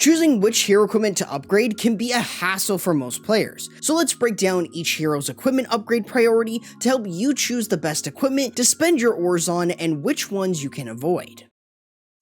Choosing which hero equipment to upgrade can be a hassle for most players, so let's break down each hero's equipment upgrade priority to help you choose the best equipment to spend your ores on and which ones you can avoid.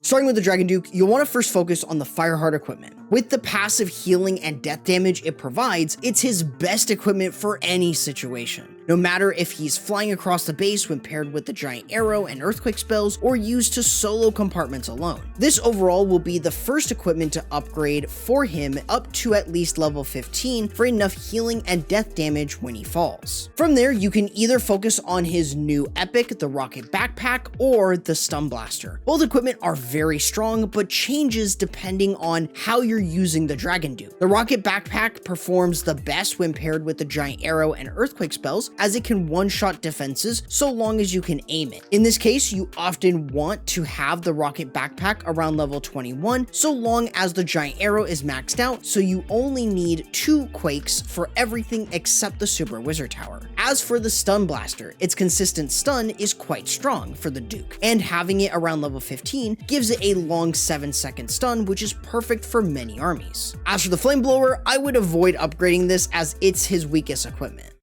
Starting with the Dragon Duke, you'll want to first focus on the Fireheart equipment. With the passive healing and death damage it provides, it's his best equipment for any situation. No matter if he's flying across the base when paired with the Giant Arrow and Earthquake spells, or used to solo compartments alone. This overall will be the first equipment to upgrade for him up to at least level 15 for enough healing and death damage when he falls. From there, you can either focus on his new epic, the Rocket Backpack, or the Stun Blaster. Both equipment are very strong, but changes depending on how you're using the Dragon Duke. The Rocket Backpack performs the best when paired with the Giant Arrow and Earthquake spells, as it can one-shot defenses so long as you can aim it. In this case, you often want to have the Rocket Backpack around level 21 so long as the Giant Arrow is maxed out, so you only need 2 Quakes for everything except the Super Wizard Tower. As for the Stun Blaster, its consistent stun is quite strong for the Duke, and having it around level 15 gives it a long 7-second stun, which is perfect for many armies. As for the Flame Blower, I would avoid upgrading this as it's his weakest equipment.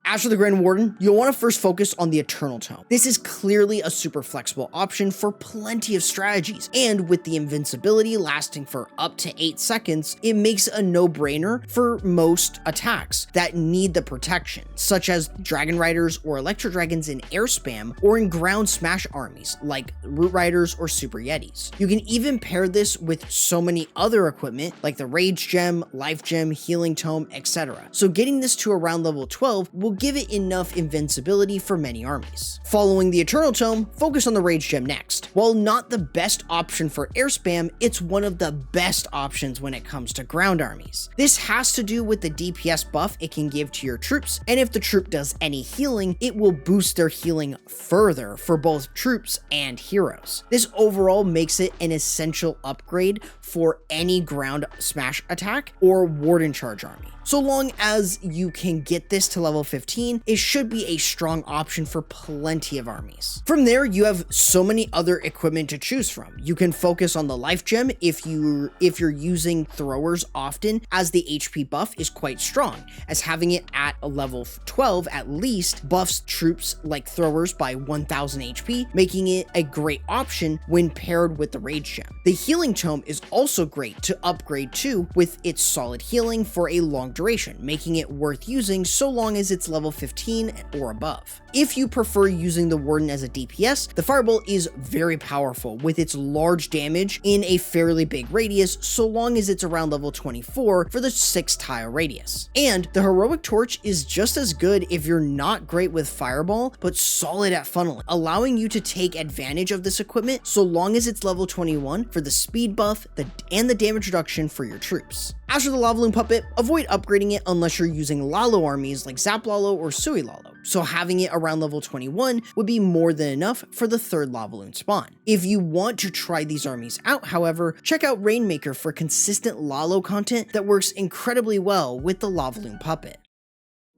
As for the Grand Warden, you'll want to first focus on the Eternal Tome. This is clearly a super flexible option for plenty of strategies, and with the invincibility lasting for up to 8 seconds, it makes a no-brainer for most attacks that need the protection, such as Dragon Riders or Electro Dragons in air spam, or in ground smash armies like Root Riders or Super Yetis. You can even pair this with so many other equipment like the Rage Gem, Life Gem, Healing Tome, etc. So getting this to around level 12 will give it enough invincibility for many armies. Following the Eternal Tome, focus on the Rage Gem next. While not the best option for air spam, it's one of the best options when it comes to ground armies. This has to do with the DPS buff it can give to your troops, and if the troop does any healing, it will boost their healing further for both troops and heroes. This overall makes it an essential upgrade for any ground smash attack or Warden charge army. So long as you can get this to level 15, it should be a strong option for plenty of armies. From there, you have so many other equipment to choose from. You can focus on the Life Gem if you're using throwers often, as the HP buff is quite strong, as having it at a level 12 at least buffs troops like throwers by 1000 HP, making it a great option when paired with the Rage Gem. The Healing Tome is also great to upgrade to with its solid healing for a long duration, making it worth using so long as it's level 15 or above. If you prefer using the Warden as a DPS, the Fireball is very powerful with its large damage in a fairly big radius so long as it's around level 24 for the 6-tile radius. And the Heroic Torch is just as good if you're not great with Fireball but solid at funneling, allowing you to take advantage of this equipment so long as it's level 21 for the speed buff and the damage reduction for your troops. As for the Lavaloon Puppet, avoid upgrading it unless you're using Lalo armies like Zap Lalo or Sui Lalo, so having it around level 21 would be more than enough for the 3rd Lavaloon spawn. If you want to try these armies out, however, check out Rainmaker for consistent Lalo content that works incredibly well with the Lavaloon Puppet.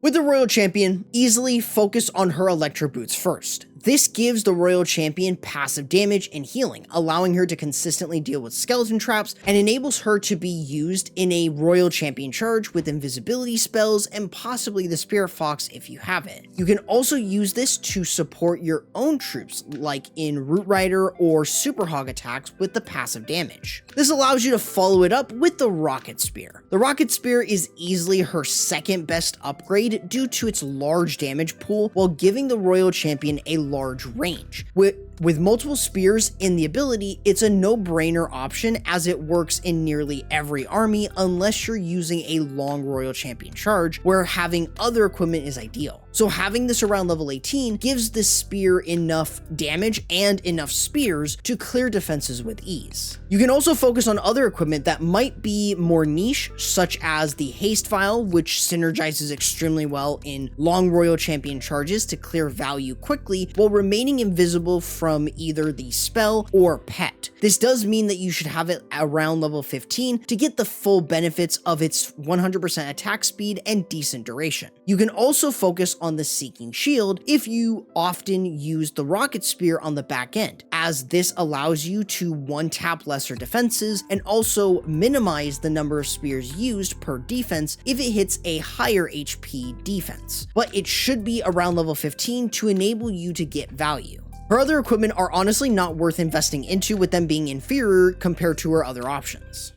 With the Royal Champion, easily focus on her Electro Boots first. This gives the Royal Champion passive damage and healing, allowing her to consistently deal with skeleton traps, and enables her to be used in a Royal Champion charge with invisibility spells and possibly the Spirit Fox if you have it. You can also use this to support your own troops, like in Root Rider or Super Hog attacks with the passive damage. This allows you to follow it up with the Rocket Spear. The Rocket Spear is easily her 2nd best upgrade due to its large damage pool, while giving the Royal Champion a large range. With multiple spears in the ability, it's a no-brainer option as it works in nearly every army unless you're using a long Royal Champion charge where having other equipment is ideal. So having this around level 18 gives this spear enough damage and enough spears to clear defenses with ease. You can also focus on other equipment that might be more niche, such as the Haste Vial, which synergizes extremely well in long Royal Champion charges to clear value quickly while remaining invisible from from either the spell or pet. This does mean that you should have it around level 15 to get the full benefits of its 100% attack speed and decent duration. You can also focus on the Seeking Shield if you often use the Rocket Spear on the back end, as this allows you to one-tap lesser defenses and also minimize the number of spears used per defense if it hits a higher HP defense. But it should be around level 15 to enable you to get value. Her other equipment are honestly not worth investing into, with them being inferior compared to her other options.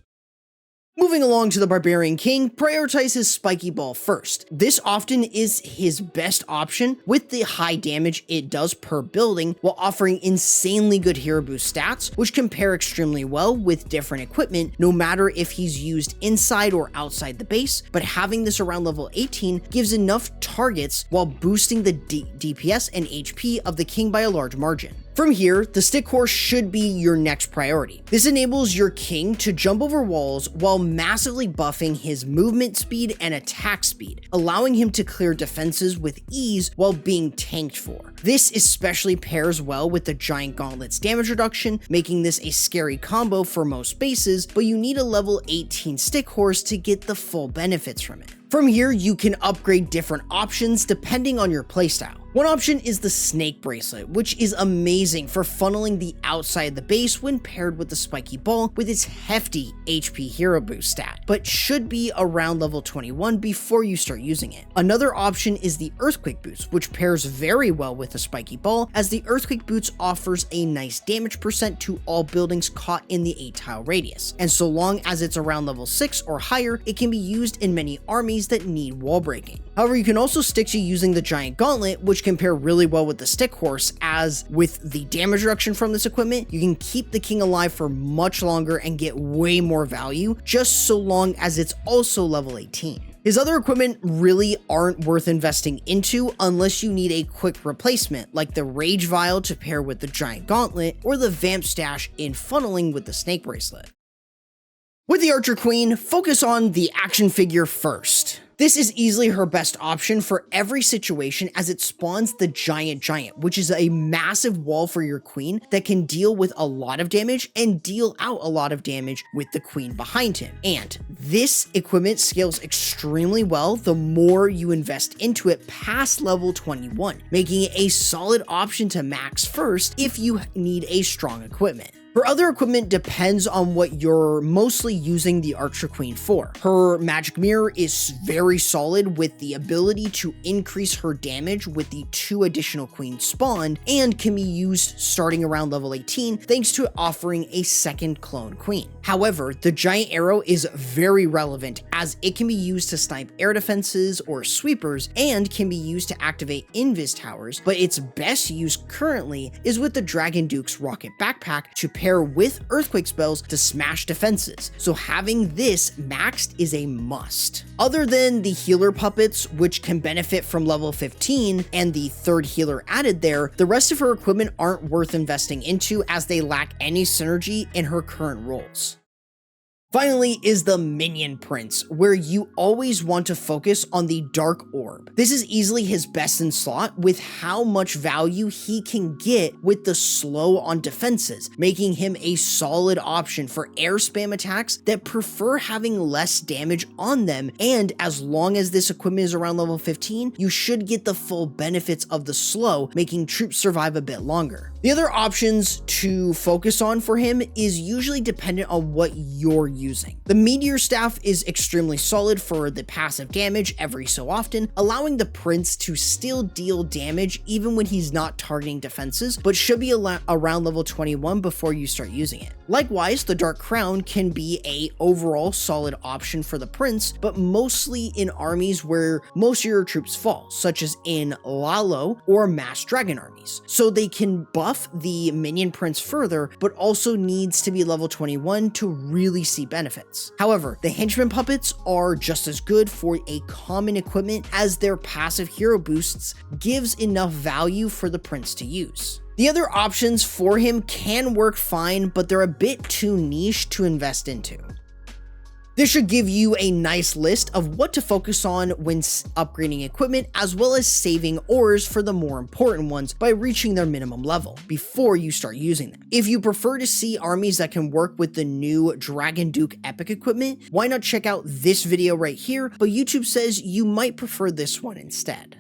Moving along to the Barbarian King, prioritize his Spiky Ball first. This often is his best option with the high damage it does per building, while offering insanely good hero boost stats, which compare extremely well with different equipment, no matter if he's used inside or outside the base. But having this around level 18 gives enough targets while boosting the DPS and HP of the king by a large margin. From here, the Stick Horse should be your next priority. This enables your king to jump over walls while massively buffing his movement speed and attack speed, allowing him to clear defenses with ease while being tanked for. This especially pairs well with the Giant Gauntlet's damage reduction, making this a scary combo for most bases, but you need a level 18 Stick Horse to get the full benefits from it. From here, you can upgrade different options depending on your playstyle. One option is the Snake Bracelet, which is amazing for funneling the outside of the base when paired with the Spiky Ball with its hefty HP hero boost stat, but should be around level 21 before you start using it. Another option is the Earthquake Boots, which pairs very well with the Spiky Ball, as the Earthquake Boots offers a nice damage percent to all buildings caught in the 8-tile radius, and so long as it's around level 6 or higher, it can be used in many armies that need wall breaking. However, you can also stick to using the Giant Gauntlet, which compare really well with the Stick Horse, as with the damage reduction from this equipment, you can keep the king alive for much longer and get way more value, just so long as it's also level 18. His other equipment really aren't worth investing into unless you need a quick replacement, like the Rage Vial to pair with the Giant Gauntlet, or the Vamp Stash in funneling with the Snake Bracelet. With the Archer Queen, focus on the action figure first. This is easily her best option for every situation, as it spawns the Giant, which is a massive wall for your queen that can deal with a lot of damage and deal out a lot of damage with the queen behind him. And this equipment scales extremely well the more you invest into it past level 21, making it a solid option to max first if you need a strong equipment. Her other equipment depends on what you're mostly using the Archer Queen for. Her Magic Mirror is very solid with the ability to increase her damage with the 2 additional queens spawned, and can be used starting around level 18 thanks to offering a second clone queen. However, the Giant Arrow is very relevant, as it can be used to snipe air defenses or sweepers, and can be used to activate invis towers, but its best use currently is with the Dragon Duke's Rocket Backpack to pair with earthquake spells to smash defenses, so having this maxed is a must. Other than the healer puppets, which can benefit from level 15 and the 3rd healer added there, the rest of her equipment aren't worth investing into, as they lack any synergy in her current roles. Finally is the Minion Prince, where you always want to focus on the Dark Orb. This is easily his best in slot with how much value he can get with the slow on defenses, making him a solid option for air spam attacks that prefer having less damage on them, and as long as this equipment is around level 15, you should get the full benefits of the slow, making troops survive a bit longer. The other options to focus on for him is usually dependent on what you're using. The Meteor Staff is extremely solid for the passive damage every so often, allowing the Prince to still deal damage even when he's not targeting defenses, but should be around level 21 before you start using it. Likewise, the Dark Crown can be a overall solid option for the Prince, but mostly in armies where most of your troops fall, such as in Lalo or Mass Dragon armies. So they can buff the Minion Prince further, but also needs to be level 21 to really see benefits. However, the Henchman Puppets are just as good for a common equipment, as their passive hero boosts gives enough value for the Prince to use. The other options for him can work fine, but they're a bit too niche to invest into. This should give you a nice list of what to focus on when upgrading equipment, as well as saving ores for the more important ones by reaching their minimum level before you start using them. If you prefer to see armies that can work with the new Dragon Duke epic equipment, why not check out this video right here, but YouTube says you might prefer this one instead.